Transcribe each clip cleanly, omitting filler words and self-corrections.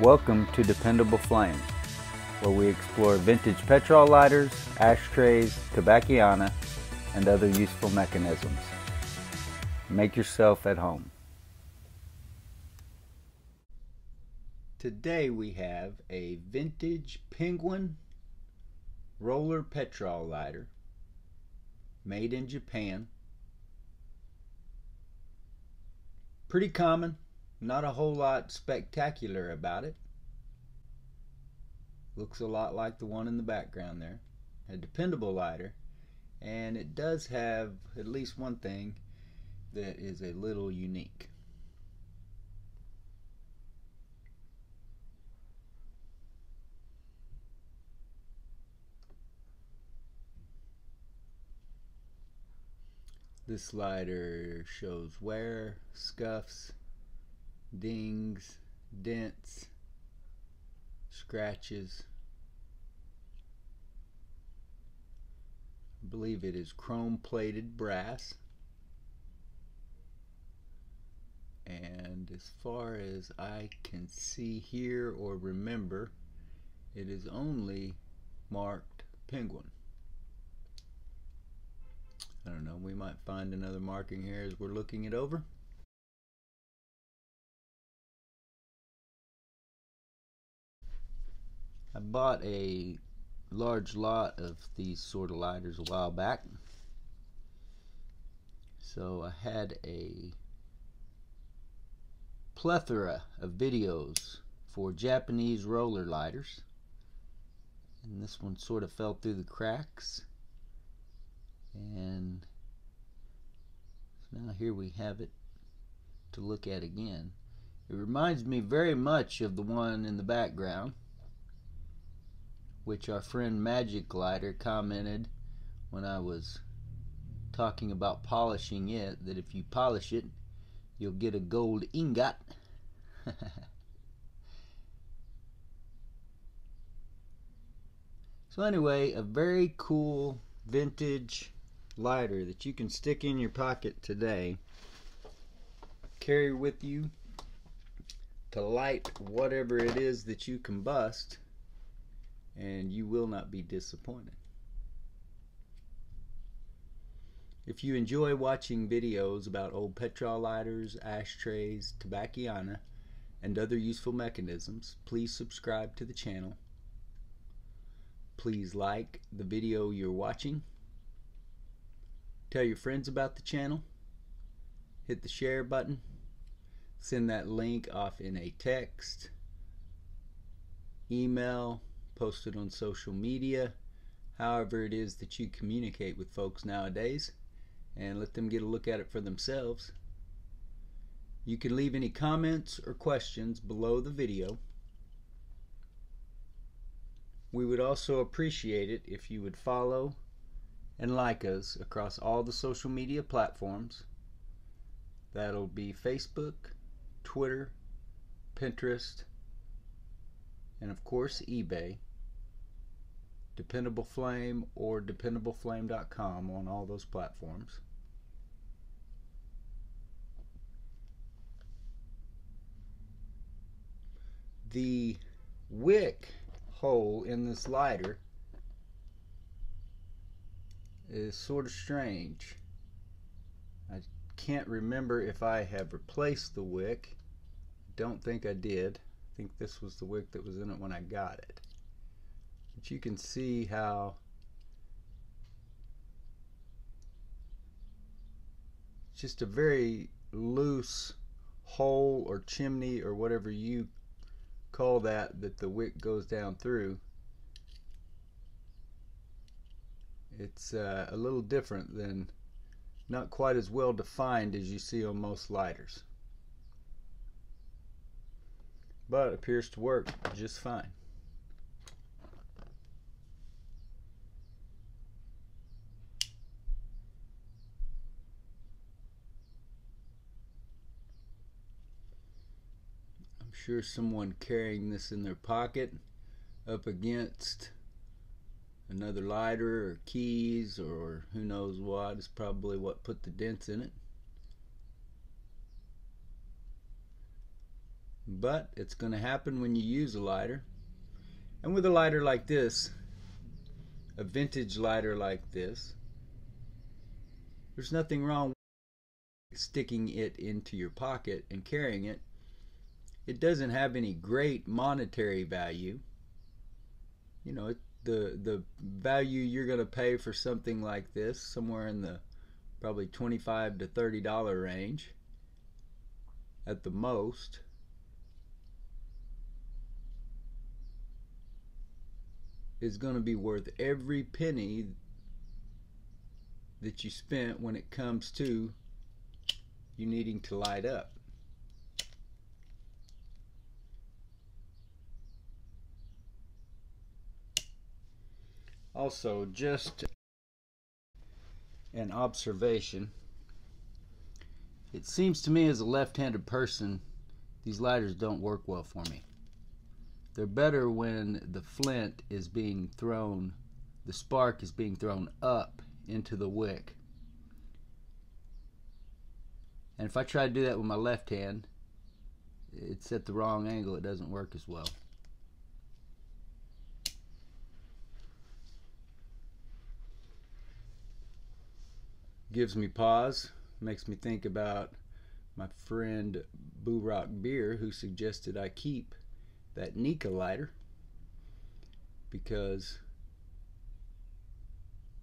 Welcome to Dependable Flame, where we explore vintage petrol lighters, ashtrays, tobacconiana, and other useful mechanisms. Make yourself at home. Today we have a vintage Penguin roller petrol lighter made in Japan. Pretty common, not a whole lot spectacular about it. Looks a lot like the one in the background there. A dependable lighter, and it does have at least one thing that is a little unique. This lighter shows wear, scuffs, dings, dents, scratches. I believe it is chrome plated brass. And as far as I can see here or remember, it is only marked Penguin. I don't know, we might find another marking here as we're looking it over. I bought a large lot of these sort of lighters a while back, so I had a plethora of videos for Japanese roller lighters, and this one sort of fell through the cracks, and now here we have it to look at again. It reminds me very much of the one in the background, which our friend Magic Lighter commented when I was talking about polishing it, that if you polish it you'll get a gold ingot. So anyway, a very cool vintage lighter that you can stick in your pocket today, carry with you to light whatever it is that you combust, and you will not be disappointed. If you enjoy watching videos about old petrol lighters, ashtrays, tobacconiana, and other useful mechanisms, please subscribe to the channel. Please like the video you're watching. Tell your friends about the channel. Hit the share button. Send that link off in a text, email, post it on social media, however it is that you communicate with folks nowadays, and let them get a look at it for themselves. You can leave any comments or questions below the video. We would also appreciate it if you would follow and like us across all the social media platforms. That'll be Facebook, Twitter, Pinterest, and of course eBay, Dependable Flame, or dependableflame.com on all those platforms. The wick hole in this lighter is sort of strange. I can't remember if I have replaced the wick. Don't think I did. I think this was the wick that was in it when I got it. But you can see how it's just a very loose hole or chimney or whatever you call that the wick goes down through. It's a little different than, not quite as well defined as you see on most lighters, but appears to work just fine. I'm sure someone carrying this in their pocket up against another lighter or keys or who knows what is probably what put the dents in it. but it's going to happen when you use a lighter. And with a lighter like this, a vintage lighter like this, there's nothing wrong with sticking it into your pocket and carrying it. It doesn't have any great monetary value. You know, the value you're going to pay for something like this, somewhere in the probably $25 to $30 range at the most. Is going to be worth every penny that you spent when it comes to you needing to light up. Also, just an observation, it seems to me as a left-handed person, these lighters don't work well for me. They're better when the flint is being thrown, the spark is being thrown up into the wick. And if I try to do that with my left hand, it's at the wrong angle, it doesn't work as well. Gives me pause, makes me think about my friend Boo Rock Beer, who suggested I keep that Nika lighter because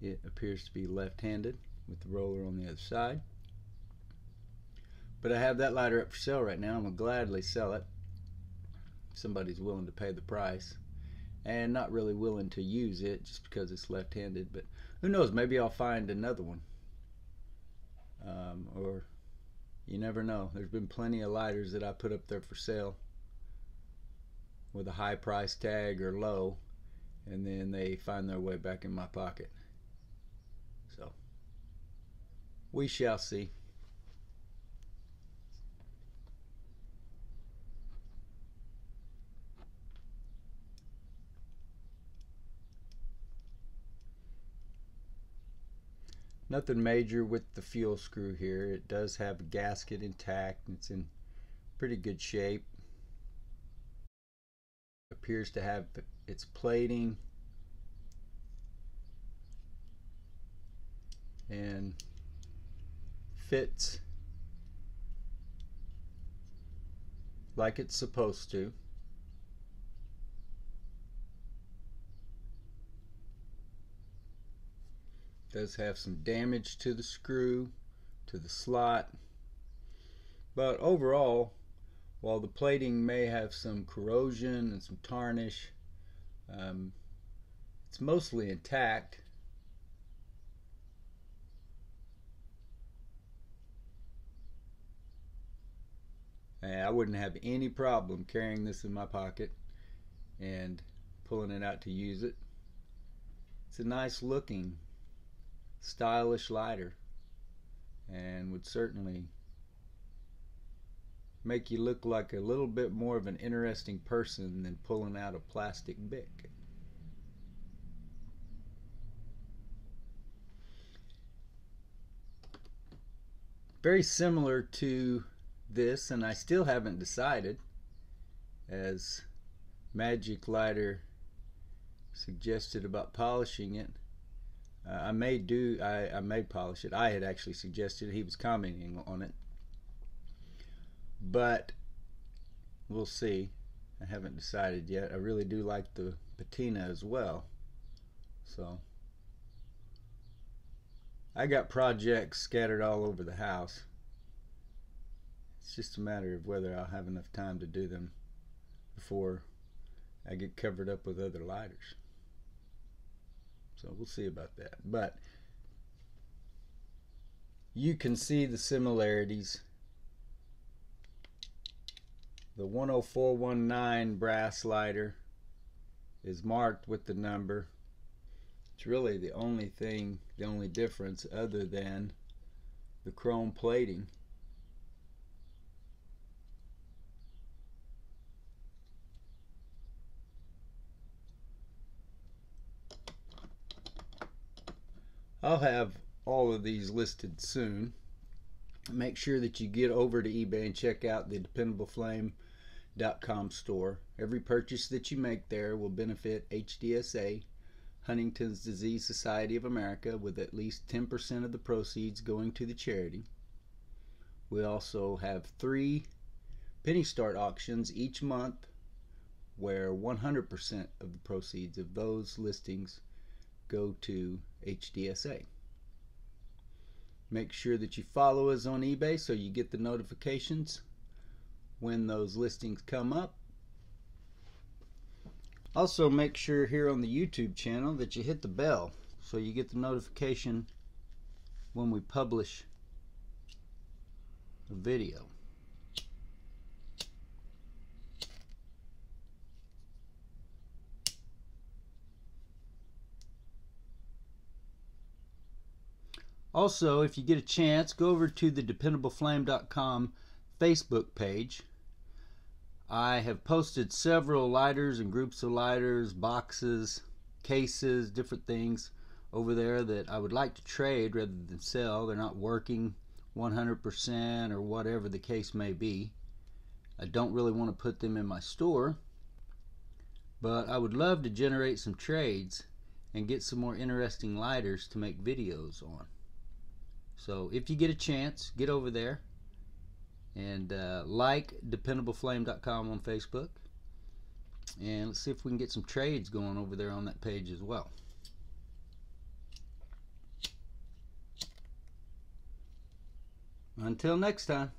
it appears to be left-handed with the roller on the other side. But I have that lighter up for sale right now. I'm going to gladly sell it. Somebody's willing to pay the price, and not really willing to use it just because it's left-handed, but who knows, maybe I'll find another one. Or you never know. There's been plenty of lighters that I put up there for sale with a high price tag or low, and then they find their way back in my pocket. So we shall see. Nothing major with the fuel screw here. It does have a gasket intact and it's in pretty good shape. Appears to have its plating and fits like it's supposed to. Does have some damage to the screw, to the slot, but overall, while the plating may have some corrosion and some tarnish, it's mostly intact. And I wouldn't have any problem carrying this in my pocket and pulling it out to use it. It's a nice looking, stylish lighter and would certainly make you look like a little bit more of an interesting person than pulling out a plastic Bic. Very similar to this, and I still haven't decided, as Magic Lighter suggested about polishing it. I may polish it. I had actually suggested, he was commenting on it, but we'll see. I haven't decided yet. I really do like the patina as well, so I got projects scattered all over the house. It's just a matter of whether I'll have enough time to do them before I get covered up with other lighters. So we'll see about that. But you can see the similarities. The 10419 brass lighter is marked with the number. It's really the only thing, the only difference other than the chrome plating. I'll have all of these listed soon. Make sure that you get over to eBay and check out the Dependable Flame store. Every purchase that you make there will benefit HDSA, Huntington's Disease Society of America, with at least 10% of the proceeds going to the charity. We also have 3 penny start auctions each month where 100% of the proceeds of those listings go to HDSA. Make sure that you follow us on eBay so you get the notifications when those listings come up. Also, make sure here on the YouTube channel that you hit the bell so you get the notification when we publish a video. Also, if you get a chance, go over to the DependableFlame.com Facebook page. I have posted several lighters and groups of lighters, boxes, cases, different things over there that I would like to trade rather than sell. They're not working 100% or whatever the case may be. I don't really want to put them in my store, but I would love to generate some trades and get some more interesting lighters to make videos on. So if you get a chance, get over there and like DependableFlame.com on Facebook, and let's see if we can get some trades going over there on that page as well. Until next time.